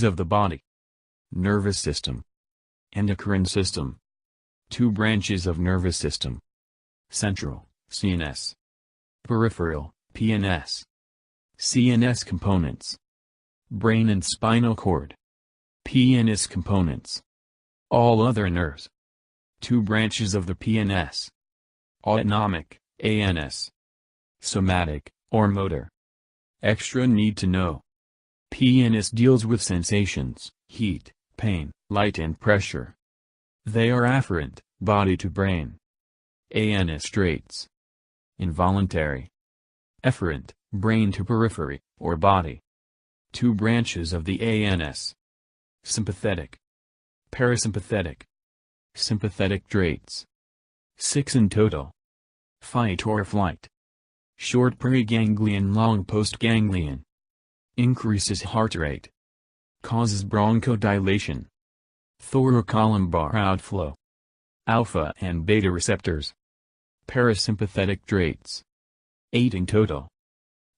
of the body. Nervous system. Endocrine system. 2 branches of nervous system. Central, CNS. Peripheral, PNS. CNS components. Brain and spinal cord. PNS components. All other nerves. 2 branches of the PNS. Autonomic, ANS. Somatic, or motor. Extra need to know. PNS deals with sensations, heat, pain, light and pressure. They are afferent, body to brain. ANS traits. Involuntary. Efferent, brain to periphery, or body. 2 branches of the ANS. Sympathetic. Parasympathetic. Sympathetic traits. 6 in total. Fight or flight. Short preganglion, long postganglion. Increases heart rate. Causes bronchodilation. Thoracolumbar outflow. Alpha and beta receptors. Parasympathetic traits. 8 in total.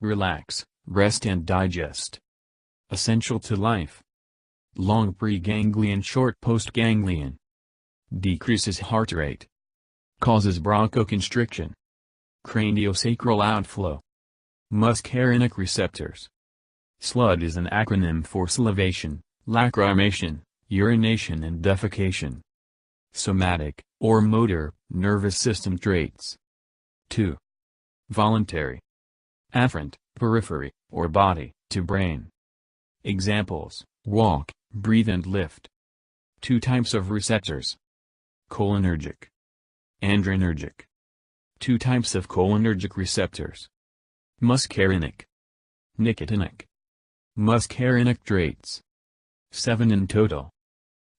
Relax, rest and digest. Essential to life. Long preganglion, short postganglion. Decreases heart rate. Causes bronchoconstriction. Craniosacral outflow. Muscarinic receptors. SLUD is an acronym for salivation, lacrimation, urination and defecation. Somatic, or motor, nervous system traits. 2. Voluntary. Afferent, periphery, or body, to brain. Examples: walk, breathe and lift. 2 types of receptors. Cholinergic. Adrenergic. 2 types of cholinergic receptors. Muscarinic. Nicotinic. Muscarinic traits. 7 in total.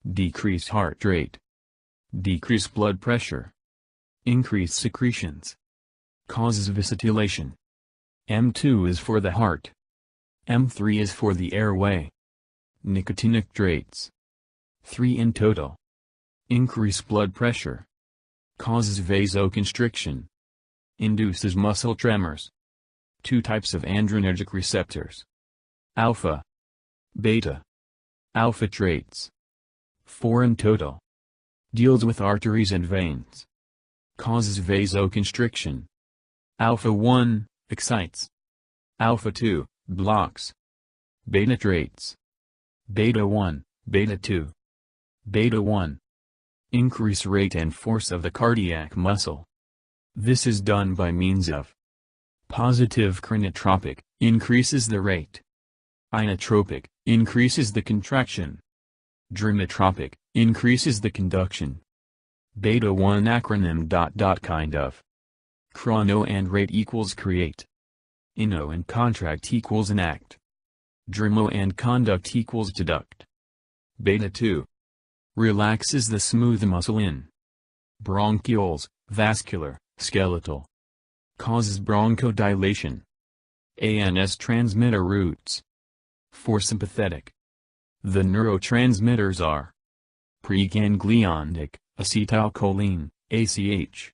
Decrease heart rate. Decrease blood pressure. Increase secretions. Causes vasodilation. M2 is for the heart. M3 is for the airway. Nicotinic traits. 3 in total. Increase blood pressure. Causes vasoconstriction. Induces muscle tremors. 2 types of adrenergic receptors. Alpha. Beta. Alpha traits. 4 in total. Deals with arteries and veins. Causes vasoconstriction. Alpha 1, excites. Alpha 2, blocks. Beta traits. Beta 1, beta 2. Beta 1. Increase rate and force of the cardiac muscle. This is done by means of positive chronotropic, increases the rate. Inotropic, increases the contraction. Dromotropic, increases the conduction. Beta 1 acronym ... kind of. Chrono and rate equals create. Ino and contract equals enact. Dromo and conduct equals deduct. Beta 2. Relaxes the smooth muscle in bronchioles, vascular, skeletal. Causes bronchodilation. ANS transmitter routes. 4 sympathetic. The neurotransmitters are preganglionic, acetylcholine, ACH.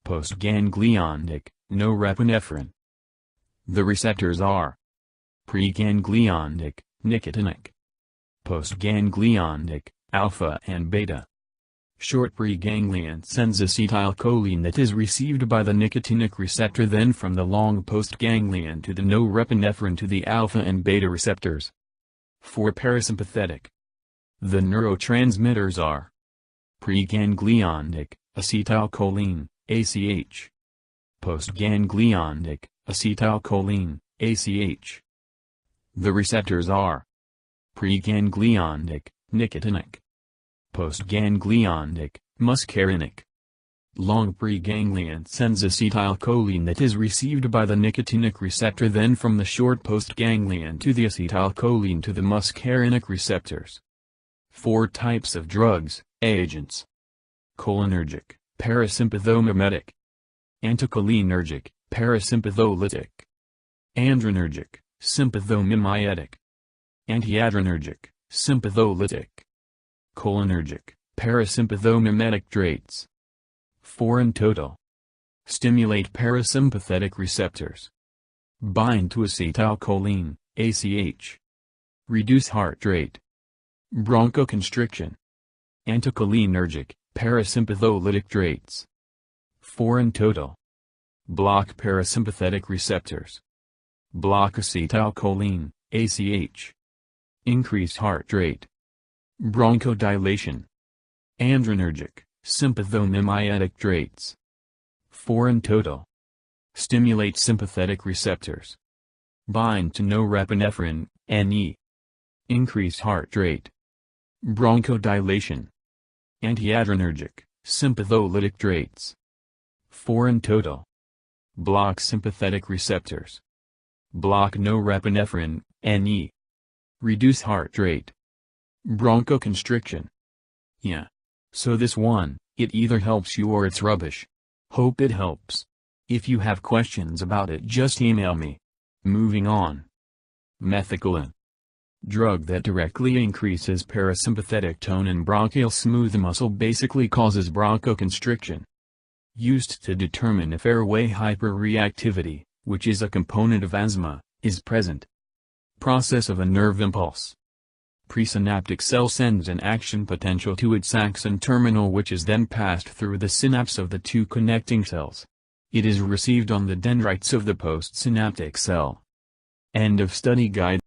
Postganglionic, norepinephrine. The receptors are preganglionic, nicotinic. Postganglionic, alpha and beta. Short preganglion sends acetylcholine that is received by the nicotinic receptor, then from the long postganglion to the norepinephrine to the alpha and beta receptors. 4 parasympathetic. The neurotransmitters are preganglionic, acetylcholine, ACH. Postganglionic, acetylcholine, ACH. The receptors are preganglionic, nicotinic. Postganglionic, muscarinic. Long preganglion sends acetylcholine that is received by the nicotinic receptor, then from the short postganglion to the acetylcholine to the muscarinic receptors. 4 types of drugs, agents. Cholinergic, parasympathomimetic. Anticholinergic, parasympatholytic. Adrenergic, sympathomimietic. Antiadrenergic, sympatholytic. Cholinergic, parasympathomimetic traits. 4 in total. Stimulate parasympathetic receptors. Bind to acetylcholine, ACH. Reduce heart rate. Bronchoconstriction. Anticholinergic, parasympatholytic traits. 4 in total. Block parasympathetic receptors. Block acetylcholine, ACH. Increase heart rate. Bronchodilation. Adrenergic, sympathomimetic traits. 4 in total. Stimulate sympathetic receptors. Bind to norepinephrine, NE. Increase heart rate. Bronchodilation. Antiadrenergic, sympatholytic traits. 4 in total. Block sympathetic receptors. Block norepinephrine, NE. Reduce heart rate. Bronchoconstriction. Yeah. So this one, it either helps you or it's rubbish. Hope it helps. If you have questions about it, just email me. Moving on. Methaqualone. Drug that directly increases parasympathetic tone and bronchial smooth muscle, basically causes bronchoconstriction. Used to determine if airway hyperreactivity, which is a component of asthma, is present. Process of a nerve impulse. Presynaptic cell sends an action potential to its axon terminal, which is then passed through the synapse of the two connecting cells. It is received on the dendrites of the postsynaptic cell. End of study guide.